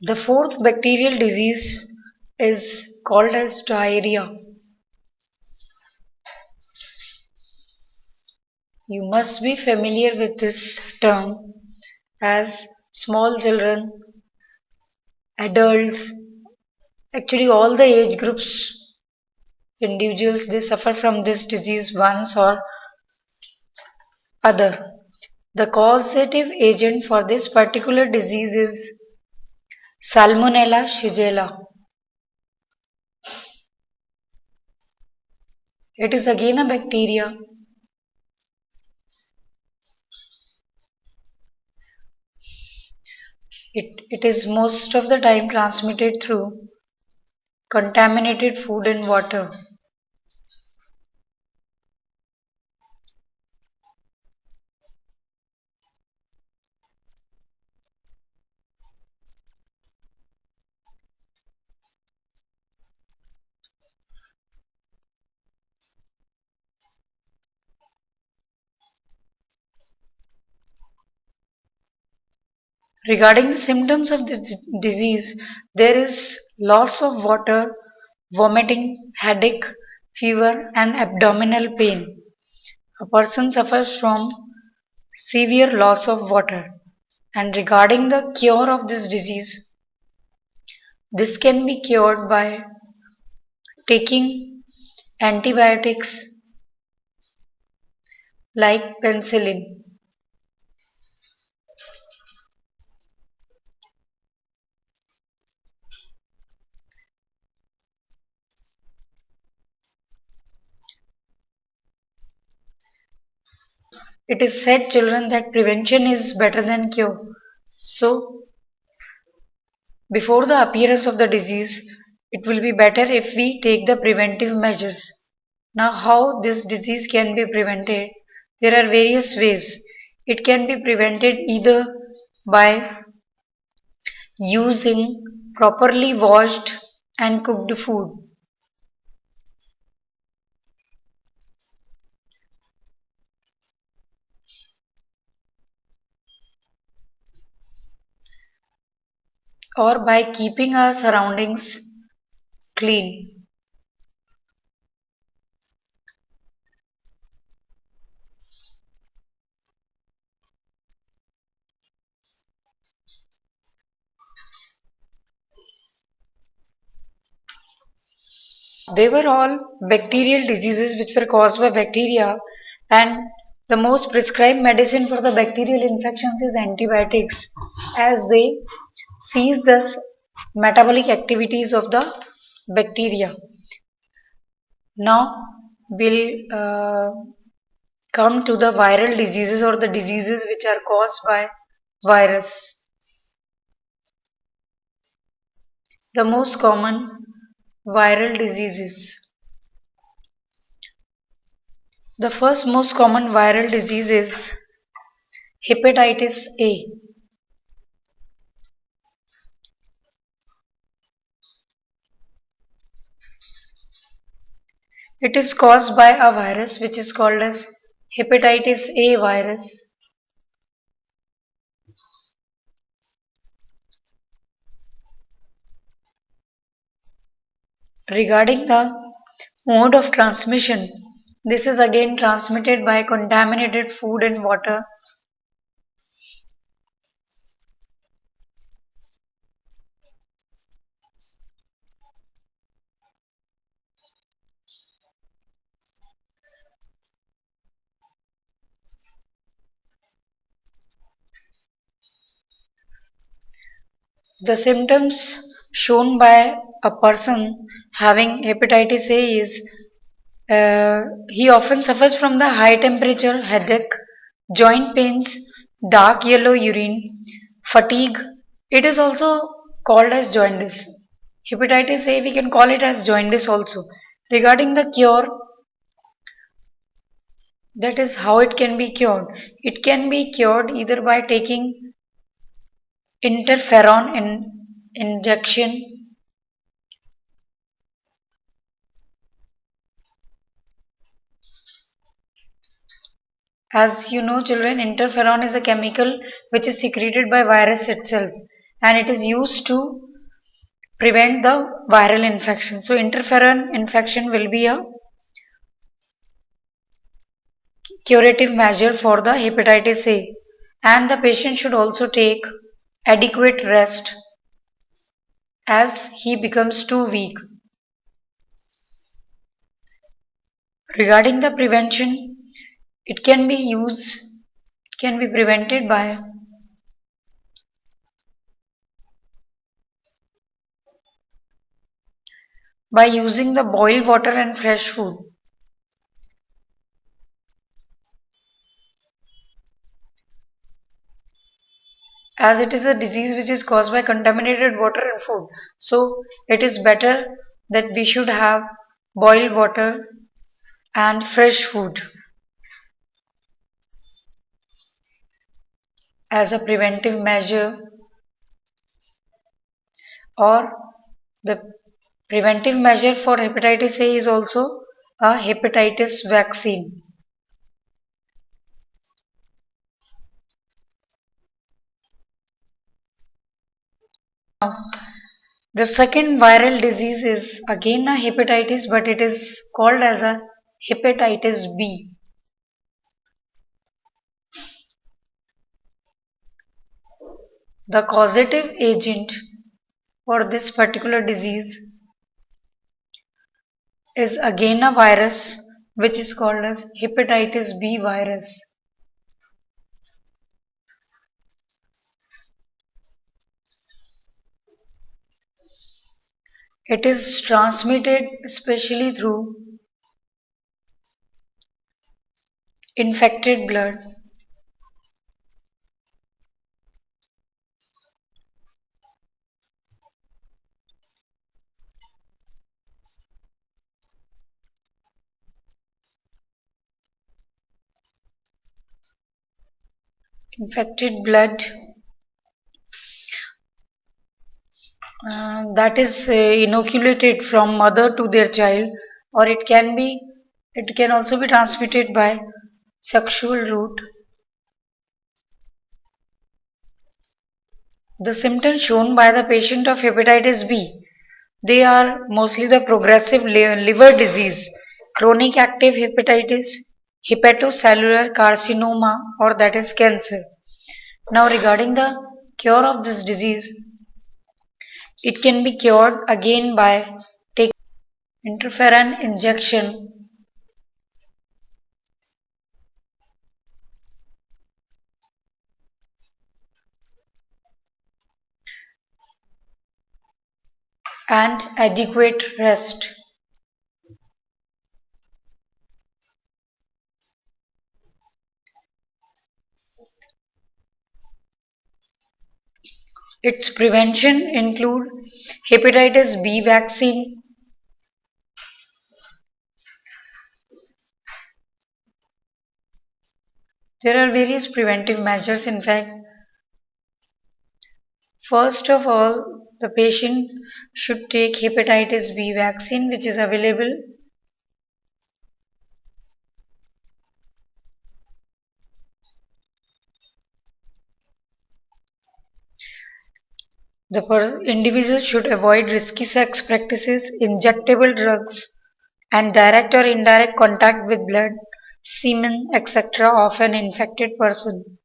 The fourth bacterial disease is called as diarrhea. You must be familiar with this term as small children, adults, actually all the age groups, individuals, they suffer from this disease once or other. The causative agent for this particular disease is Salmonella Shigella. It is again a bacteria. It is most of the time transmitted through contaminated food and water. Regarding the symptoms of the disease, there is loss of water, vomiting, headache, fever, and abdominal pain. A person suffers from severe loss of water. And regarding the cure of this disease, this can be cured by taking antibiotics like penicillin. It is said, children, that prevention is better than cure. So, before the appearance of the disease, it will be better if we take the preventive measures. Now, how this disease can be prevented? There are various ways. It can be prevented either by using properly washed and cooked food, or by keeping our surroundings clean. They were all bacterial diseases which were caused by bacteria, and the most prescribed medicine for the bacterial infections is antibiotics, as they cease the metabolic activities of the bacteria. Now we'll come to the viral diseases or the diseases which are caused by virus. The most common viral diseases. The first most common viral disease is hepatitis A. It is caused by a virus which is called as hepatitis A virus. Regarding the mode of transmission, this is again transmitted by contaminated food and water. The symptoms shown by a person having hepatitis A is he often suffers from the high temperature, headache, joint pains, dark yellow urine, fatigue. It is also called as jaundice. Hepatitis A, we can call it as jaundice also. Regarding the cure, that is how it can be cured. It can be cured either by taking interferon injection. As you know, children, interferon is a chemical which is secreted by virus itself. and it is used to prevent the viral infection. So interferon infection will be a curative measure for the hepatitis A, and the patient should also take adequate rest as he becomes too weak. Regarding the prevention, it can be used, it can be prevented by using the boiled water and fresh food. As it is a disease which is caused by contaminated water and food, so it is better that we should have boiled water and fresh food as a preventive measure, or the preventive measure for hepatitis A is also a hepatitis vaccine. The second viral disease is again a hepatitis, but it is called as a hepatitis B. The causative agent for this particular disease is again a virus which is called as hepatitis B virus. It is transmitted especially through infected blood. Infected blood that is inoculated from mother to their child, or it can also be transmitted by sexual route. The symptoms shown by the patient of hepatitis B, they are mostly the progressive liver disease, chronic active hepatitis, hepatocellular carcinoma, or that is cancer. Now regarding the cure of this disease, it can be cured again by taking interferon injection and adequate rest. Its prevention include hepatitis B vaccine, there are various preventive measures in fact. First of all, the patient should take hepatitis B vaccine which is available. The individual should avoid risky sex practices, injectable drugs, and direct or indirect contact with blood, semen, etc. of an infected person.